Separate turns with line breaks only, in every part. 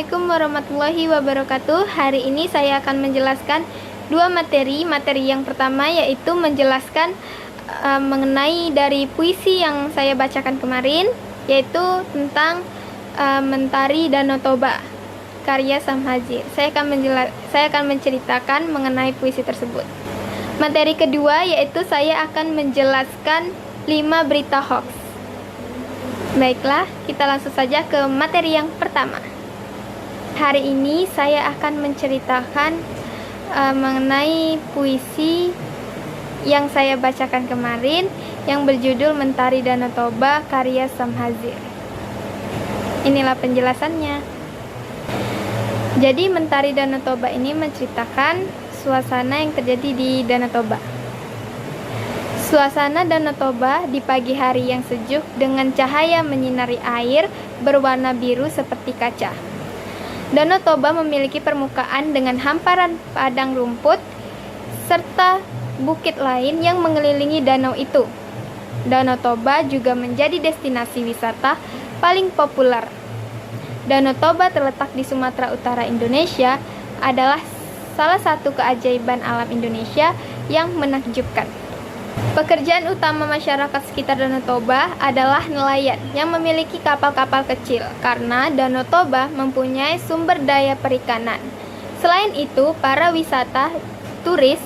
Assalamualaikum warahmatullahi wabarakatuh. Hari ini saya akan menjelaskan dua materi. Materi yang pertama yaitu menjelaskan mengenai dari puisi yang saya bacakan kemarin, yaitu tentang Mentari Danau Toba karya Sam Hadzir. Saya akan menceritakan mengenai puisi tersebut. Materi kedua yaitu saya akan menjelaskan 5 berita hoax. Baiklah, kita langsung saja ke materi yang pertama. Hari ini saya akan menceritakan mengenai puisi yang saya bacakan kemarin yang berjudul Mentari Danau Toba karya Sam Hadzir. Inilah penjelasannya. Jadi Mentari Danau Toba ini menceritakan suasana yang terjadi di Danau Toba. Suasana Danau Toba di pagi hari yang sejuk dengan cahaya menyinari air berwarna biru seperti kaca. Danau Toba memiliki permukaan dengan hamparan padang rumput serta bukit lain yang mengelilingi danau itu. Danau Toba juga menjadi destinasi wisata paling populer. Danau Toba terletak di Sumatera Utara, Indonesia, adalah salah satu keajaiban alam Indonesia yang menakjubkan. Pekerjaan utama masyarakat sekitar Danau Toba adalah nelayan yang memiliki kapal-kapal kecil karena Danau Toba mempunyai sumber daya perikanan. Selain itu, para wisata turis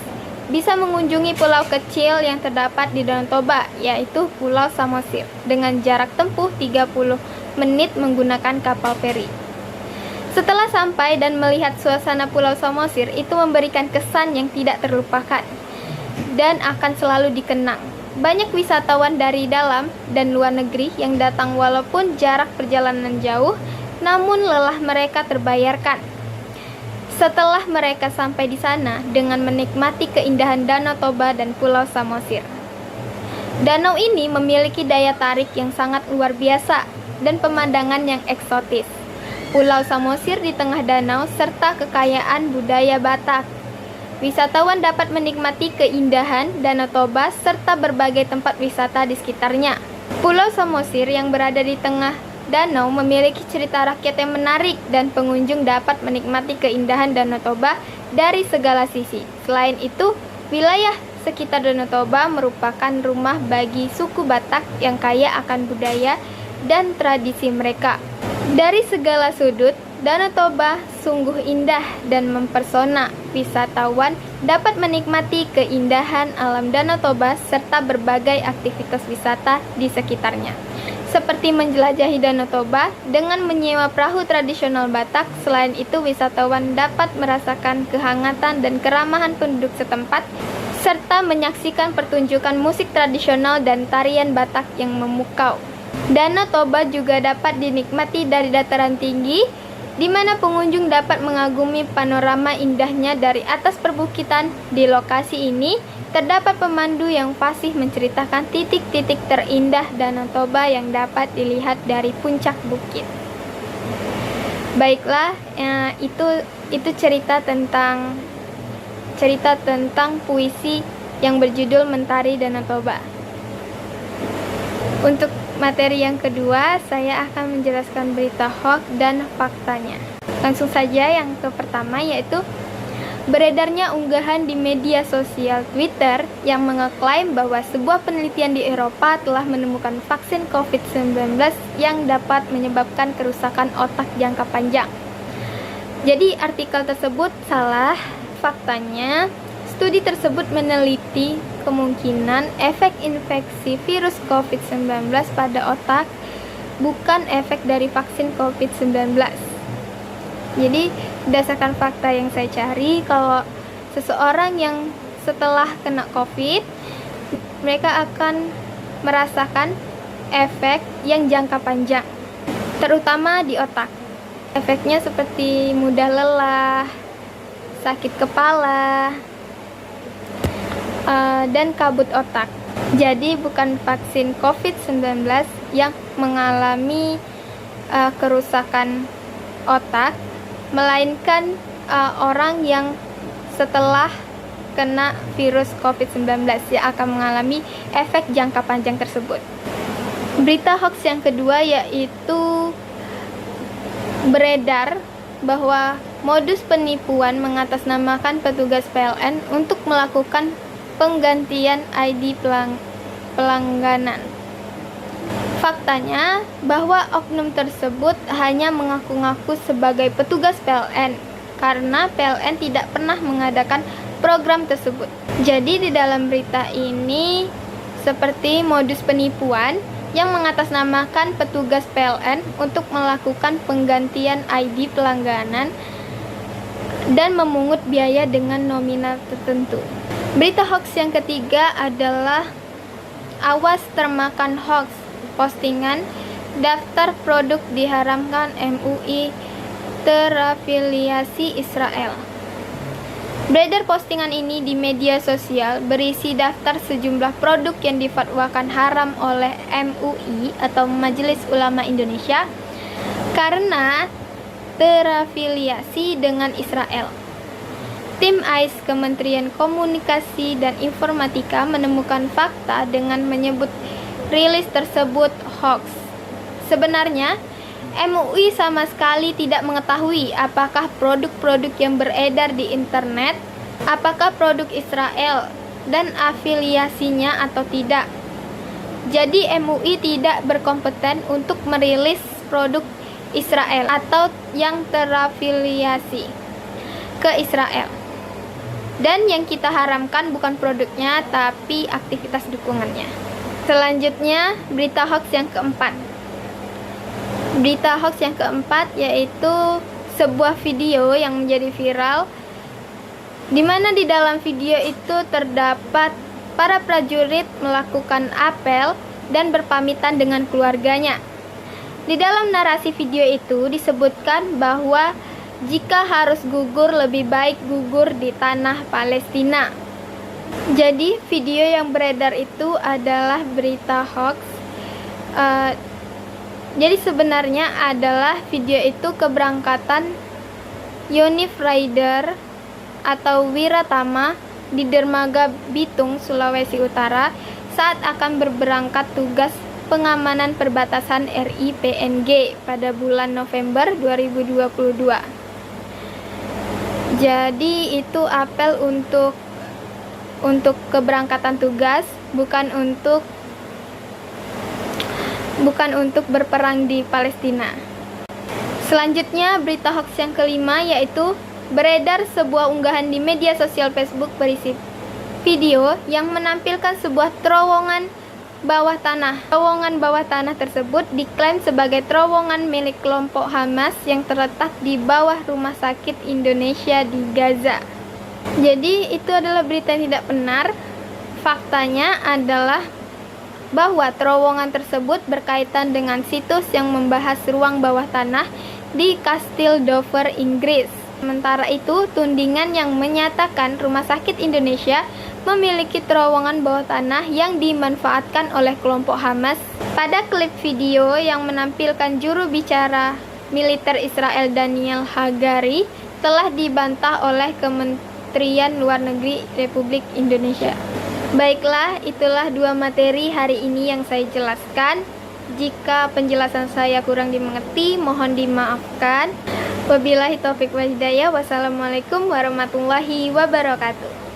bisa mengunjungi pulau kecil yang terdapat di Danau Toba, yaitu Pulau Samosir, dengan jarak tempuh 30 menit menggunakan kapal feri. Setelah sampai dan melihat suasana Pulau Samosir, itu memberikan kesan yang tidak terlupakan dan akan selalu dikenang. Banyak wisatawan dari dalam dan luar negeri yang datang walaupun jarak perjalanan jauh, namun lelah mereka terbayarkan setelah mereka sampai di sana dengan menikmati keindahan Danau Toba dan Pulau Samosir. Danau ini memiliki daya tarik yang sangat luar biasa dan pemandangan yang eksotis. Pulau Samosir di tengah danau serta kekayaan budaya Batak. Wisatawan dapat menikmati keindahan Danau Toba serta berbagai tempat wisata di sekitarnya. Pulau Samosir yang berada di tengah danau memiliki cerita rakyat yang menarik dan pengunjung dapat menikmati keindahan Danau Toba dari segala sisi. Selain itu, wilayah sekitar Danau Toba merupakan rumah bagi suku Batak yang kaya akan budaya dan tradisi mereka. Dari segala sudut, Danau Toba sungguh indah dan mempersona. Wisatawan dapat menikmati keindahan alam Danau Toba serta berbagai aktivitas wisata di sekitarnya, seperti menjelajahi Danau Toba dengan menyewa perahu tradisional Batak. Selain itu, wisatawan dapat merasakan kehangatan dan keramahan penduduk setempat, serta menyaksikan pertunjukan musik tradisional dan tarian Batak yang memukau. Danau Toba juga dapat dinikmati dari dataran tinggi, di mana pengunjung dapat mengagumi panorama indahnya dari atas perbukitan. Di lokasi ini terdapat pemandu yang fasih menceritakan titik-titik terindah Danau Toba yang dapat dilihat dari puncak bukit. Baiklah, itu cerita tentang puisi yang berjudul Mentari Danau Toba. Untuk materi yang kedua, saya akan menjelaskan berita hoax dan faktanya. Langsung saja yang ke pertama, yaitu beredarnya unggahan di media sosial Twitter yang mengeklaim bahwa sebuah penelitian di Eropa telah menemukan vaksin COVID-19 yang dapat menyebabkan kerusakan otak jangka panjang. Jadi artikel tersebut salah. Faktanya, studi tersebut meneliti kemungkinan efek infeksi virus COVID-19 pada otak, bukan efek dari vaksin COVID-19. Jadi, berdasarkan fakta yang saya cari, kalau seseorang yang setelah kena COVID, mereka akan merasakan efek yang jangka panjang, terutama di otak. Efeknya seperti mudah lelah, sakit kepala, dan kabut otak. Jadi bukan vaksin COVID-19 yang mengalami kerusakan otak, melainkan orang yang setelah kena virus COVID-19 yang akan mengalami efek jangka panjang tersebut. Berita hoax yang kedua yaitu beredar bahwa modus penipuan mengatasnamakan petugas PLN untuk melakukan penggantian ID pelangganan. Faktanya bahwa oknum tersebut hanya mengaku-ngaku sebagai petugas PLN karena PLN tidak pernah mengadakan program tersebut. Jadi di dalam berita ini seperti modus penipuan yang mengatasnamakan petugas PLN untuk melakukan penggantian ID pelangganan dan memungut biaya dengan nominal tertentu. Berita hoax yang ketiga adalah awas termakan hoax, postingan daftar produk diharamkan MUI terafiliasi Israel. Beredar postingan ini di media sosial berisi daftar sejumlah produk yang difatwakan haram oleh MUI atau Majelis Ulama Indonesia karena terafiliasi dengan Israel. Tim AIS Kementerian Komunikasi dan Informatika menemukan fakta dengan menyebut rilis tersebut hoax. Sebenarnya, MUI sama sekali tidak mengetahui apakah produk-produk yang beredar di internet apakah produk Israel dan afiliasinya atau tidak. Jadi MUI tidak berkompeten untuk merilis produk Israel atau yang terafiliasi ke Israel. Dan yang kita haramkan bukan produknya tapi aktivitas dukungannya. Selanjutnya, berita hoax yang keempat. Berita hoax yang keempat yaitu sebuah video yang menjadi viral di mana di dalam video itu terdapat para prajurit melakukan apel dan berpamitan dengan keluarganya. Di dalam narasi video itu disebutkan bahwa jika harus gugur lebih baik gugur di tanah Palestina. Jadi video yang beredar itu adalah berita hoax. Jadi sebenarnya adalah video itu keberangkatan Yonif Rider atau Wiratama di Dermaga Bitung, Sulawesi Utara saat akan berberangkat tugas pengamanan perbatasan RI PNG pada bulan November 2022. Jadi itu apel untuk keberangkatan tugas, bukan untuk berperang di Palestina. Selanjutnya, berita hoax yang kelima yaitu beredar sebuah unggahan di media sosial Facebook berisi video yang menampilkan sebuah terowongan bawah tanah. Terowongan bawah tanah tersebut diklaim sebagai terowongan milik kelompok Hamas yang terletak di bawah rumah sakit Indonesia di Gaza. Jadi itu adalah berita yang tidak benar. Faktanya adalah bahwa terowongan tersebut berkaitan dengan situs yang membahas ruang bawah tanah di Kastil Dover, Inggris. Sementara itu, tudingan yang menyatakan Rumah Sakit Indonesia memiliki terowongan bawah tanah yang dimanfaatkan oleh kelompok Hamas. Pada klip video yang menampilkan juru bicara militer Israel Daniel Hagari telah dibantah oleh Kementerian Luar Negeri Republik Indonesia. Baiklah, itulah dua materi hari ini yang saya jelaskan. Jika penjelasan saya kurang dimengerti, mohon dimaafkan. Wabillahi taufiq wal hidayah. Wassalamualaikum warahmatullahi wabarakatuh.